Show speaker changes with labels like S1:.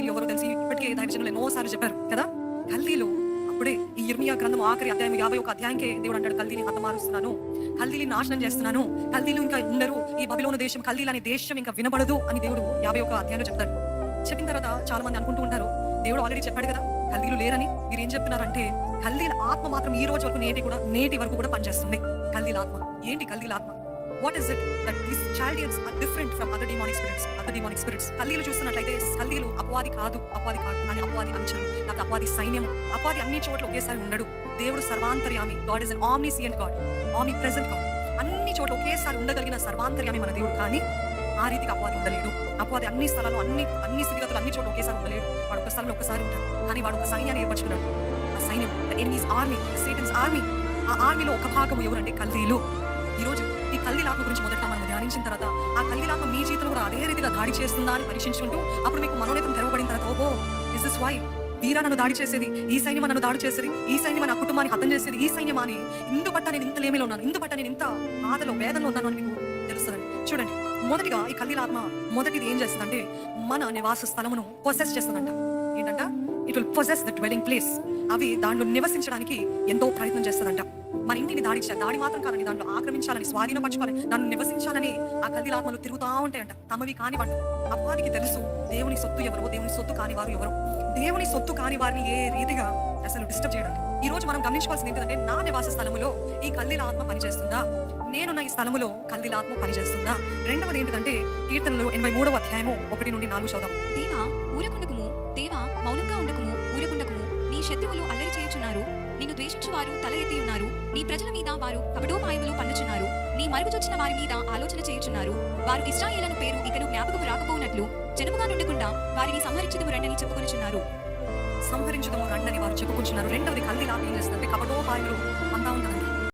S1: కల్దీలు ఎవరో తెలిసి ఇప్పటికే దైవజనులు ఎన్నోసార్లు చెప్పారు కదా. కల్దీలు అప్పుడే ఈ ఇర్మియా గ్రంథం ఆఖరి అధ్యాయం 51 అధ్యాయంకే దేవుడు అంటాడు, కల్దీని హతమారుస్తున్నాను, కల్దీని నాశనం చేస్తున్నాను, కల్దీలు ఇంకా ఉండరు, ఈ బబిలోను దేశం కల్దీలు అనే దేశం ఇంకా వినబడదు అని దేవుడు 51 అధ్యాయంలో చెప్తాడు. చెప్పిన తర్వాత చాలా మంది అనుకుంటూ ఉంటారు, దేవుడు ఆల్రెడీ చెప్పాడు కదా కల్దీలు లేరని. మీరు ఏం చెప్తున్నారంటే కల్దీల ఆత్మ మాత్రం ఈ రోజు వరకు నేటి వరకు కూడా పనిచేస్తుంది. కల్దీల ఆత్మ ఏంటి? కల్దీల ఆత్మ what is it that these Chaldeans are different from other demonic spirits? కల్దీలు చూస్తున్నట్లయితే కల్దీలు అపవాది కాదు కానీ అపవాది అంచలు, నాకు అపవాది సైన్యము. అపవాది అన్ని చోట్ల ఒకేసారి ఉండడు. దేవుడు సర్వాంతర్యామి, God is an ఆమ్నిసియంట్ God, omni present God. అన్ని చోట్ల ఒకేసారి ఉండగలిగిన సర్వాంతర్యామి మన దేవుడు. కానీ ఆ రీతికి అపవాది ఉండలేడు. అపవాది అన్ని స్థలాల్లో అన్ని స్థితిగతులు అన్ని చోట్ల ఒకేసారి ఉండలేడు. వాడు ఒక స్థలంలో ఒక్కసారి ఉంటాడు, కానీ వాడు ఒక సైన్యాన్ని ఏర్పరచుకున్నాడు. ఆ సైన్యం ఎనిమీస్ ఆర్మీ, సేటన్స్ ఆర్మీ. ఆ ఆర్మీలో ఒక భాగం ఎవరంటే కల్దీలు. ఈ రోజు ఈ కల్దీల ఆత్మ గురించి మొదట మనం ధ్యానించిన తర్వాత ఆ కల్దీల ఆత్మ మీ జీవితంలో కూడా అదే రీతిగా దాడి చేస్తుందా అని పరీక్షించుకుంటూ అప్పుడు మీకు మనోనేతం తెరవబడిన తర్వాత ఓహో దిస్ ఇస్ వై వీరా నన్ను దాడి చేసేది, ఈ సైన్యం నన్ను దాడి చేసేది, ఈ సైన్యం నా కుటుంబాన్ని హతం చేసేది, ఈ సైన్యం అని ఇందుబట్ట నేను ఇంత లేమిలో ఉన్నాను, ఇందుబట్ట నేను ఇంత బాధలో వేదనలో ఉన్నాను అని మీకు తెలుస్తుంది. చూడండి, మొదటిగా ఈ కల్దీల ఆత్మ మొదటిది ఏం చేస్తుందంటే మన నివాస స్థలమును పొసెస్ చేస్తుందంట. ఏంటంట? It will possess the dwelling place. అవి దాంట్లో నివసించడానికి ఎంతో ప్రయత్నం చేస్తుందంట. మన ఇంటిని దాడి మాత్రం కాదని దాంట్లో ఆక్రమించాలని, స్వాధీనపరచుకోవాలని, నన్ను నివసించాలని ఆ కల్దీల ఆత్మలు తిరుగుతూ ఉంటాయంట. తమవి కానివ్వండి. అపవాదికి తెలుసు దేవుని సొత్తు ఎవరో, దేవుని సొత్తు కాని వారు ఎవరో. దేవుని సొత్తు కాని వారిని ఏ రీతిగా అసలు డిస్టర్బ్ చేయడానికి. ఈ రోజు మనం గమనించుకోవాల్సింది ఏంటంటే నా నివాస స్థలములో ఈ కల్దీల ఆత్మ పనిచేస్తుందా, నేనున్న ఈ స్థలములో కల్దీల ఆత్మ పనిచేస్తుందా. రెండవది ఏంటంటే కీర్తనలు 83వ అధ్యాయము 1 నుండి 4 చదువు.
S2: దేవా ఊరకుండకుము, దేవా మౌనంగా ఉండకుము, ఊరకుండకుము. నీ శత్రువులు అల్లరి చేయుచున్నారు, నిన్ను ద్వేషించు వారు తల ఎత్తి ఉన్నారు. నీ ప్రజల మీద వారు కపటోపాయములు పన్నుచున్నారు, నీ మరుగుచొచ్చిన వారి మీద ఆలోచన చేయుచున్నారు. వారు ఇశ్రాయేలును పేరు ఇకను జ్ఞాపకము రాకపోనట్లు జనముగా నుండకుండా వారిని సంహరించుదుము రండని చెప్పుకొనుచున్నారు.
S1: సంహరించుదము రండని వారు చెప్పుకుంటున్నారు. రెండవది కల్దీల ఆత్మ ఏం చేస్తుందంటే కపటోపాయములు